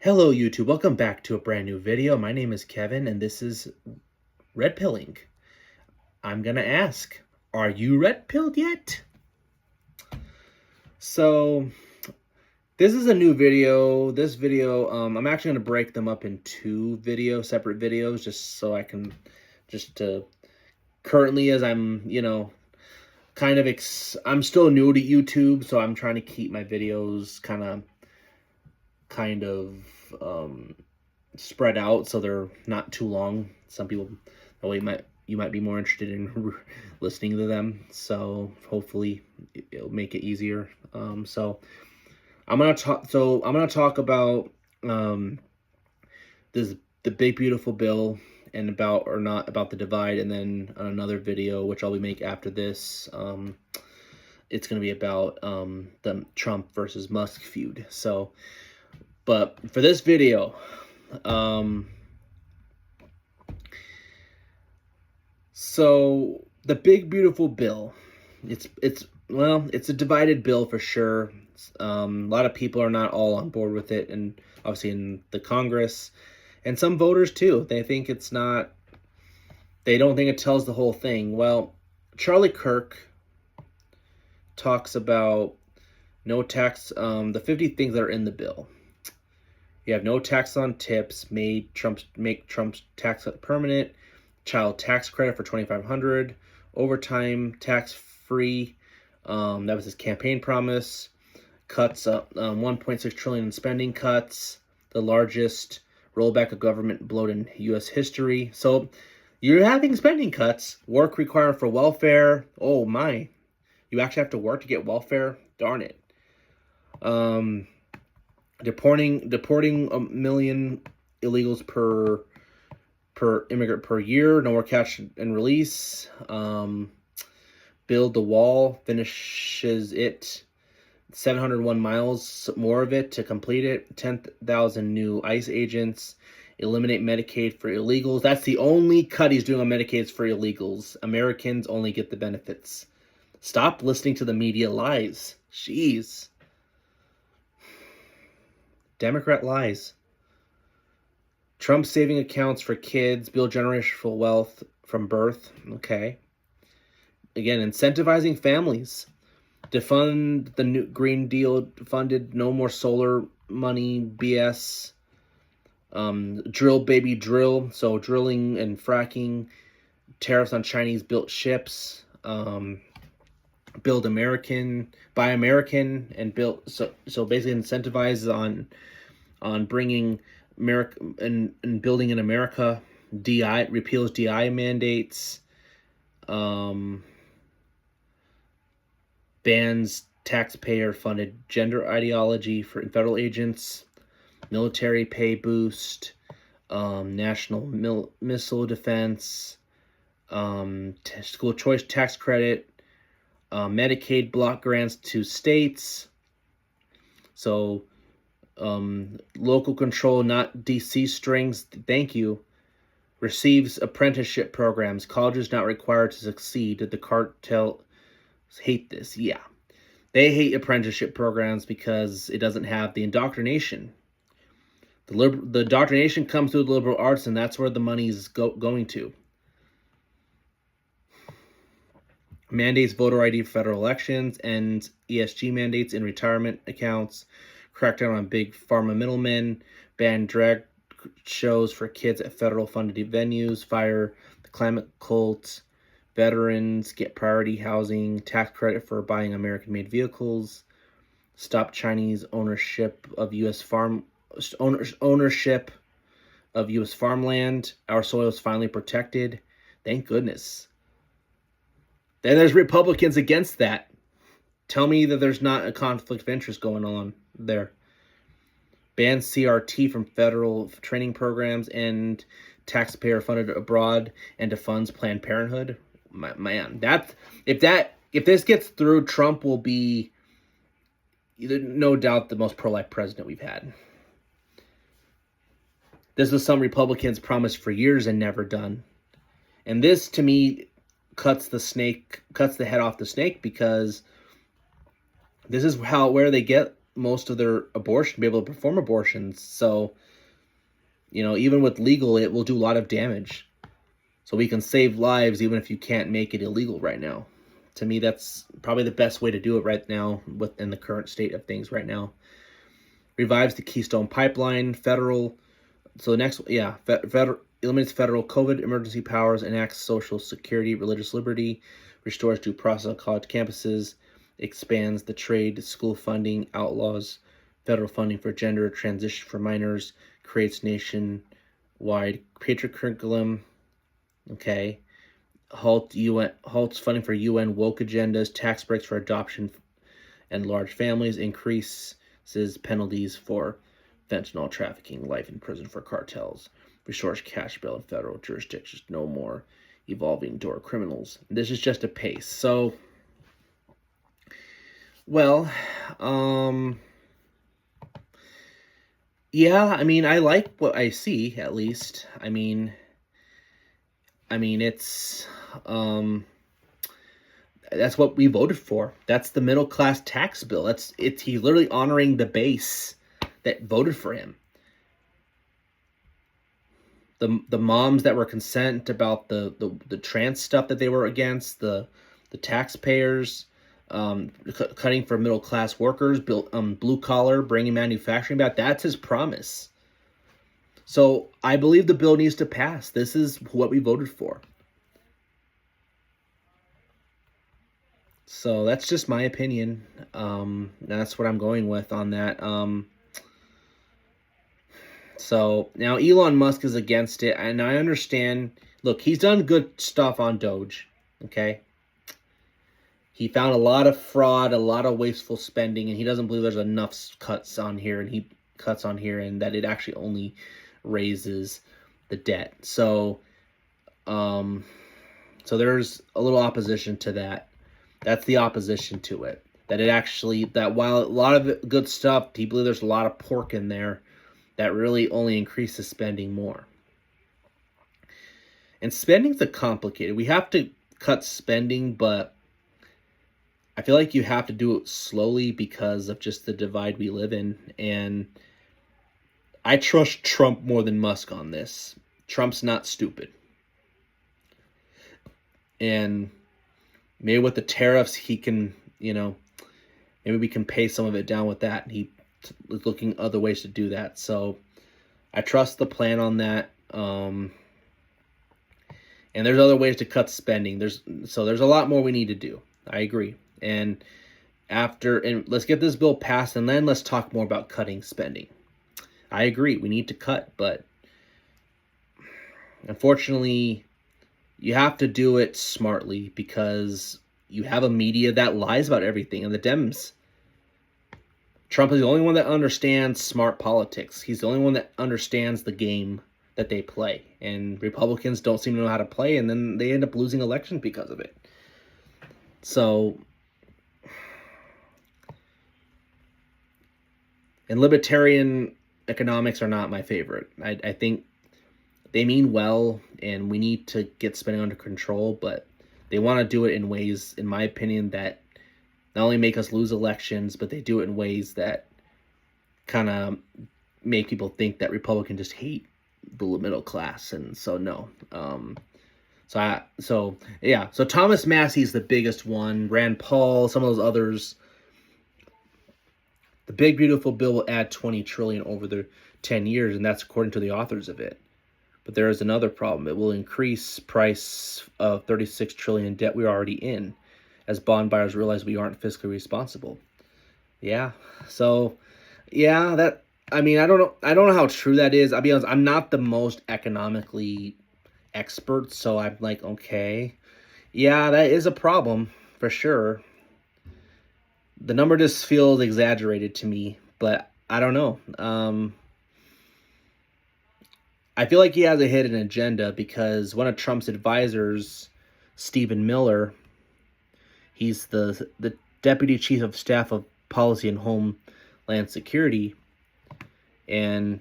Hello YouTube, welcome back to a brand new video. My name is Kevin and this is Red Pilling. I'm gonna ask, are you red pilled yet? So this is a new video. This video, I'm actually gonna break them up in two separate videos, just so I can, currently as I'm, I'm still new to YouTube, so I'm trying to keep my videos kind of spread out so they're not too long. Some people you might be more interested in listening to them, so hopefully it'll make it easier. So I'm gonna talk about this the big beautiful bill and about the divide, and then on another video which I'll be make after this, it's gonna be about the Trump versus Musk feud. But for this video, so the big beautiful bill, it's a divided bill for sure. A lot of people are not all on board with it, and obviously in the Congress, and some voters too. They don't think it tells the whole thing. Well, Charlie Kirk talks about no tax, the 50 things that are in the bill. You have no tax on tips, make Trump's tax cut permanent, child tax credit for $2,500, overtime tax free. That was his campaign promise. Cuts up 1.6 trillion in spending cuts, the largest rollback of government bloat in U.S. history. So you're having spending cuts, work requirement for welfare. Oh my, you actually have to work to get welfare. Darn it. Deporting a million illegals per immigrant per year. No more catch and release. Build the wall. Finishes it. 701 miles more of it to complete it. 10,000 new ICE agents. Eliminate Medicaid for illegals. That's the only cut he's doing on Medicaid for illegals. Americans only get the benefits. Stop listening to the media lies. Jeez. Democrat lies. Trump saving accounts for kids, build generational wealth from birth. Okay. Again, incentivizing families. Defund the new Green Deal, funded no more solar money, BS. Drill baby drill. So drilling and fracking. Tariffs on Chinese built ships. Build American, buy American, and build. So basically incentivize on bringing America and building in America. DI repeals DI mandates. Bans taxpayer-funded gender ideology for federal agents. Military pay boost. National missile defense. School choice tax credit. Medicaid block grants to states. So local control, not DC strings. Thank you. Receives apprenticeship programs. Colleges not required to succeed. Did the cartel hate this? Yeah. They hate apprenticeship programs because it doesn't have the indoctrination. The indoctrination comes through the liberal arts, and that's where the money is going to. Mandates voter ID for federal elections, and ESG mandates in retirement accounts, crackdown on big pharma middlemen, ban drag shows for kids at federal funded venues, fire the climate cult, veterans get priority housing, tax credit for buying American-made vehicles, stop Chinese ownership of U.S. farmland. Our soil is finally protected. Thank goodness. Then there's Republicans against that. Tell me that there's not a conflict of interest going on there. Ban CRT from federal training programs and taxpayer funded abroad and defunds Planned Parenthood. Man, if this gets through, Trump will be no doubt the most pro-life president we've had. This was some Republicans promised for years and never done. And this, to me, cuts the head off the snake, because this is where they get most of their abortion, be able to perform abortions. So, even with legal, it will do a lot of damage. So we can save lives even if you can't make it illegal right now. To me, that's probably the best way to do it right now within the current state of things right now. Revives the Keystone Pipeline, federal. So the next, federal eliminates federal COVID emergency powers, enacts Social Security, religious liberty, restores due process on college campuses, expands the trade school funding, outlaws federal funding for gender transition for minors, creates nationwide patriot curriculum. Okay. Halts funding for UN woke agendas, tax breaks for adoption and large families, increases penalties for fentanyl trafficking, life in prison for cartels, restores cash bail in federal jurisdictions, no more evolving door criminals. This is just a pace. So, well, yeah, I like what I see, at least. It's that's what we voted for. That's the middle class tax bill. He's literally honoring the base that voted for him. The moms that were concerned about the trans stuff that they were against, the taxpayers, cutting for middle class workers, blue collar, bringing manufacturing back. That's his promise. So I believe the bill needs to pass. This is what we voted for. So that's just my opinion. That's what I'm going with on that. So now Elon Musk is against it, and I understand. Look, he's done good stuff on Doge. Okay. He found a lot of fraud, a lot of wasteful spending, and he doesn't believe there's enough cuts on here, and he cuts on here, and that it actually only raises the debt. So there's a little opposition to that. That's the opposition to it. That while a lot of good stuff, he believes there's a lot of pork in there that really only increases spending more. And spending's complicated. We have to cut spending, but I feel like you have to do it slowly because of just the divide we live in. And I trust Trump more than Musk on this. Trump's not stupid. And maybe with the tariffs, he can, maybe we can pay some of it down with that. He is looking other ways to do that. So I trust the plan on that. And there's other ways to cut spending. There's a lot more we need to do. I agree. And let's get this bill passed, and then let's talk more about cutting spending. I agree, we need to cut, but unfortunately, you have to do it smartly because you have a media that lies about everything, and the Dems. Trump is the only one that understands smart politics. He's the only one that understands the game that they play, and Republicans don't seem to know how to play, and then they end up losing elections because of it. So, and libertarian economics are not my favorite. I think they mean well, and we need to get spending under control, but they want to do it in ways, in my opinion, that not only make us lose elections, but they do it in ways that kind of make people think that Republicans just hate the middle class, and so no. So Thomas Massey's the biggest one. Rand Paul, some of those others. The Big Beautiful Bill will add $20 trillion over the 10 years, and that's according to the authors of it. But there is another problem. It will increase price of $36 trillion debt we're already in, as bond buyers realize we aren't fiscally responsible. Yeah. So, yeah, I don't know how true that is. I'll be honest, I'm not the most economically expert, so I'm like, okay. Yeah, that is a problem for sure. The number just feels exaggerated to me, but I don't know. I feel like he has a hidden agenda because one of Trump's advisors, Stephen Miller, he's the deputy chief of staff of policy and homeland security, and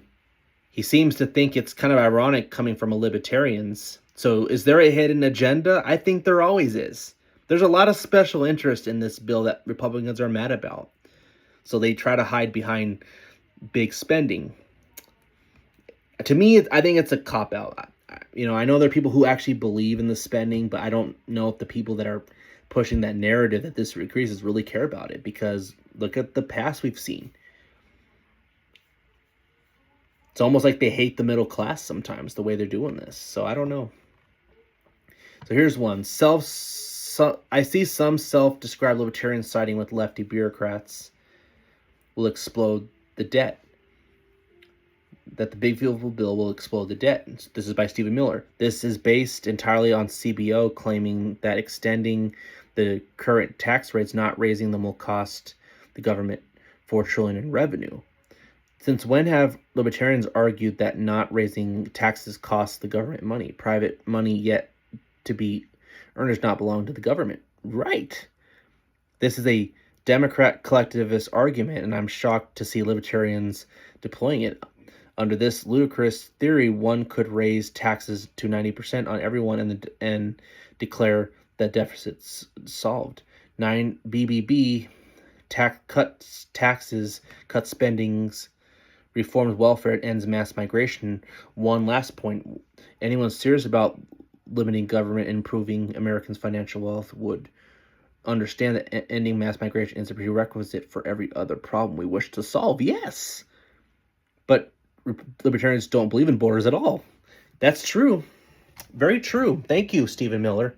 he seems to think it's kind of ironic coming from a libertarians. So is there a hidden agenda? I think there always is. There's a lot of special interest in this bill that Republicans are mad about. So they try to hide behind big spending. To me, I think it's a cop out. I know there are people who actually believe in the spending, but I don't know if the people that are pushing that narrative that this increases really care about it, because look at the past we've seen. It's almost like they hate the middle class sometimes, the way they're doing this. So I don't know. So here's one. I see some self-described libertarians siding with lefty bureaucrats will explode the debt. That the big beautiful bill will explode the debt. This is by Stephen Miller. This is based entirely on CBO claiming that extending the current tax rates, not raising them, will cost the government $4 trillion in revenue. Since when have libertarians argued that not raising taxes costs the government money? Private money yet to be earned does not belong to the government. Right. This is a Democrat collectivist argument, and I'm shocked to see libertarians deploying it. Under this ludicrous theory, one could raise taxes to 90% on everyone and declare that deficit's solved. 9 BBB cuts taxes, cuts spendings, reforms welfare, ends mass migration. One last point: anyone serious about limiting government and improving Americans' financial wealth would understand that ending mass migration is a prerequisite for every other problem we wish to solve. Yes, but libertarians don't believe in borders at all. That's true. Very true. Thank you, Stephen Miller.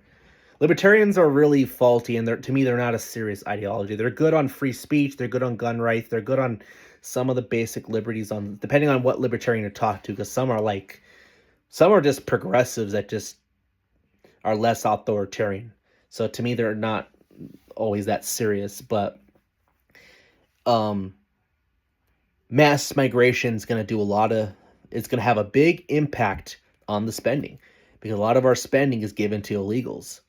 Libertarians are really faulty, and to me, they're not a serious ideology. They're good on free speech. They're good on gun rights. They're good on some of the basic liberties, depending on what libertarian you talk to, because some are just progressives that just are less authoritarian. So to me, they're not always that serious. But mass migration is going to it's going to have a big impact on the spending, because a lot of our spending is given to illegals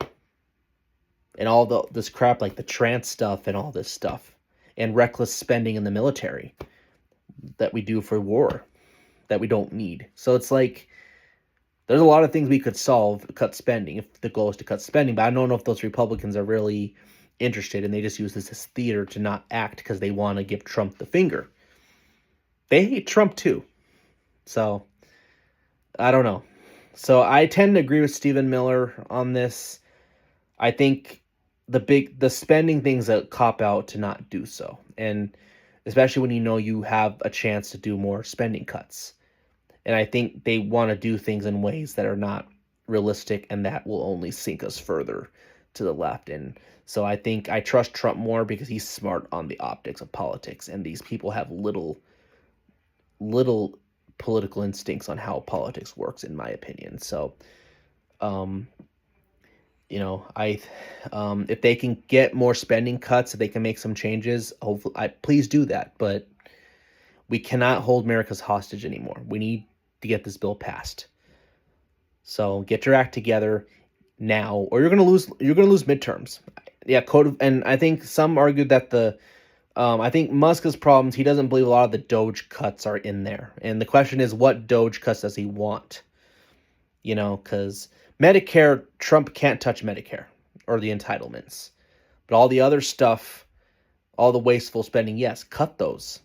and all this crap like the trans stuff and all this stuff, and reckless spending in the military that we do for war that we don't need. So it's like there's a lot of things we could solve, cut spending, if the goal is to cut spending. But I don't know if those Republicans are really interested, and they just use this as theater to not act because they want to give Trump the finger. They hate Trump too. So I don't know. So I tend to agree with Stephen Miller on this. I think the spending thing's a cop out to not do so. And especially when you have a chance to do more spending cuts. And I think they want to do things in ways that are not realistic, and that will only sink us further to the left. And so I think I trust Trump more because he's smart on the optics of politics, and these people have little political instincts on how politics works, in my opinion. So, if they can get more spending cuts, if they can make some changes, hopefully, please do that. But we cannot hold America's hostage anymore. We need to get this bill passed. So get your act together now, or you're gonna lose midterms. Yeah, and I think some argued that I think Musk's problems, he doesn't believe a lot of the Doge cuts are in there. And the question is, what Doge cuts does he want? Because Medicare, Trump can't touch Medicare or the entitlements. But all the other stuff, all the wasteful spending, yes, cut those.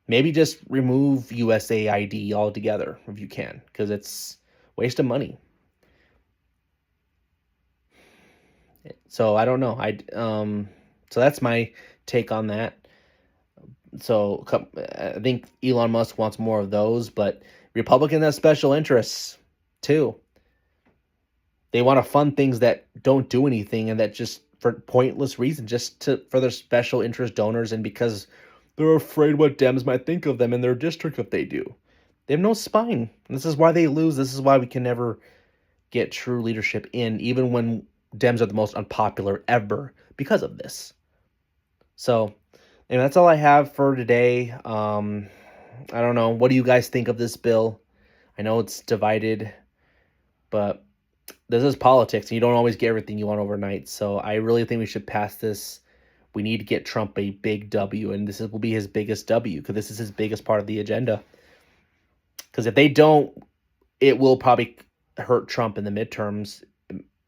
Maybe just remove USAID altogether if you can, because it's waste of money. So I don't know. So that's my take on that. So I think Elon Musk wants more of those, but Republicans have special interests too. They want to fund things that don't do anything, and that just for pointless reasons, for their special interest donors, and because they're afraid what Dems might think of them in their district if they do. They have no spine. This is why they lose. This is why we can never get true leadership in, even when Dems are the most unpopular ever, because of this. So, and that's all I have for today. I don't know. What do you guys think of this bill? I know it's divided, but this is politics, and you don't always get everything you want overnight. So I really think we should pass this. We need to get Trump a big W, and will be his biggest W, because this is his biggest part of the agenda. Because if they don't, it will probably hurt Trump in the midterms,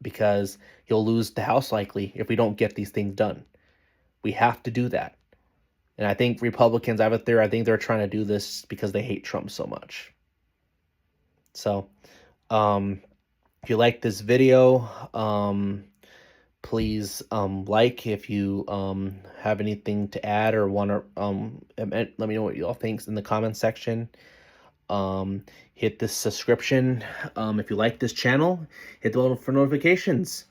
because he'll lose the House likely if we don't get these things done. We have to do that. And I think Republicans out there, I think they're trying to do this because they hate Trump so much. So, if you like this video, please like. If you have anything to add or want to let me know what y'all think in the comment section. Hit the subscription if you like this channel. Hit the bell for notifications.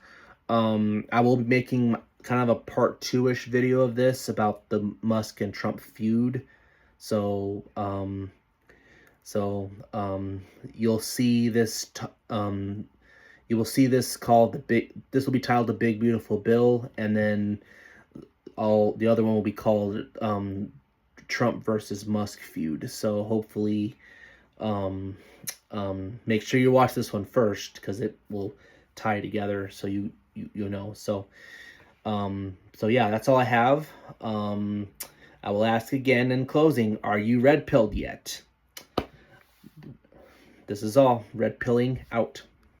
I will be making kind of a part 2-ish video of this about the Musk and Trump feud. So you'll see this you will see this called this will be titled The Big Beautiful Bill, and then the other one will be called Trump versus Musk feud. So hopefully make sure you watch this one first, because it will tie together, so you know. So yeah, that's all I have. I will ask again in closing, are you red pilled yet? This is all. Red pilling out.